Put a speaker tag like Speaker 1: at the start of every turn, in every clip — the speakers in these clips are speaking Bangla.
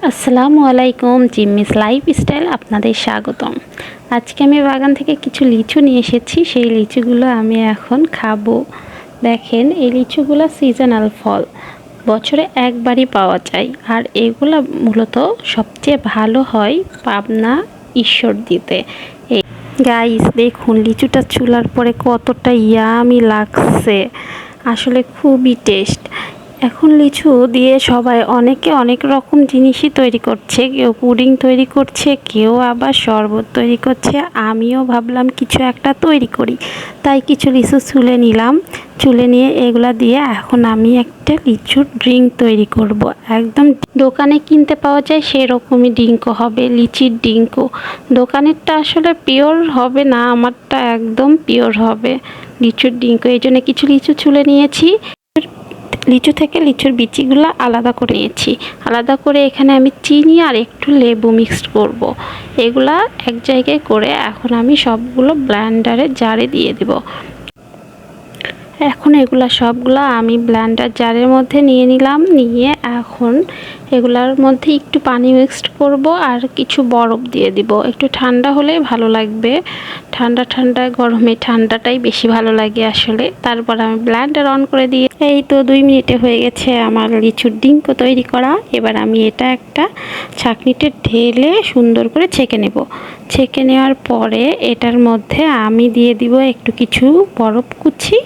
Speaker 1: আসসালামু আলাইকুম, জিম্মিস লাইফস্টাইল আপনাদের স্বাগতম। আজকে আমি বাগান থেকে কিছু লিচু নিয়ে এসেছি। সেই লিচুগুলো আমি এখন খাবো। দেখেন, এই লিচুগুলো সিজনাল ফল, বছরে একবারই পাওয়া যায়। আর এগুলো মূলত সবচেয়ে ভালো হয় পাবনা ঈশ্বরদীতে। এই গাইস দেখুন, লিচুটা চুলার পরে কতটা ইয়ামি লাগছে, আসলে খুবই টেস্ট। এখন লিচু দিয়ে সবাই অনেকে অনেক রকম জিনিসই তৈরি করছে, কেউ পুডিং তৈরি করছে, কেউ আবার শরবত তৈরি করছে। আমিও ভাবলাম কিছু একটা তৈরি করি, তাই কিছু লিচু ছুলে নিলাম। চুলে নিয়ে এগুলা দিয়ে এখন আমি একটা লিচুর ড্রিঙ্ক তৈরি করব। একদম দোকানে কিনতে পাওয়া যায় সেরকমই ড্রিঙ্কও হবে, লিচির ড্রিঙ্কও। দোকানেরটা আসলে পিওর হবে না, আমারটা একদম পিওর হবে লিচুর ড্রিঙ্কও। এই জন্য কিছু লিচু ছুলে নিয়েছি। লিচু থেকে লিচুর বিচিগুলো আলাদা করে নিয়েছি। আলাদা করে এখানে আমি চিনি আর একটু লেবু মিক্সড করব। এগুলা এক জায়গায় করে এখন আমি সবগুলো ব্লেন্ডারে জারে দিয়ে দেব। এখন এগুলা সবগুলা আমি ব্লেন্ডার জারের মধ্যে নিয়ে নিলাম। নিয়ে এখন এগুলার মধ্যে একটু পানি মিক্সড করব আর কিছু বরফ দিয়ে দিব। একটু ঠান্ডা হলেই ভালো লাগবে, ঠান্ডা ঠান্ডা গরমে ঠান্ডাটাই বেশি ভালো লাগে আসলে। তারপর আমি ব্লেন্ডার অন করে দিয়ে এই তো 2 মিনিটে হয়ে গেছে আমার লিচুর ডিঙ্ক তৈরি করা। এবার আমি এটা একটা ছাঁকনিতে ঢেলে সুন্দর করে ছেঁকে নেব। ছেঁকে নেওয়ার পরে এটার মধ্যে আমি দিয়ে দিব একটু কিছু বরফ কুচি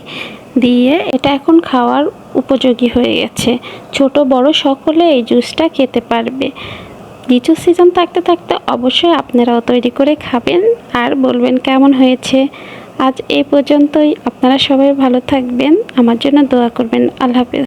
Speaker 1: দিয়ে। এটা এখন খাওয়ার উপযোগী হয়ে গেছে। ছোট বড় সকলে এই জুসটা খেতে পারবে। লিচু সিজন থাকতে থাকতে অবশ্যই আপনারাও তৈরি করে খাবেন আর বলবেন কেমন হয়েছে। আজ এই পর্যন্তই। আপনারা সবাই ভালো থাকবেন, আমার জন্য দোয়া করবেন। আল্লাহ হাফেজ।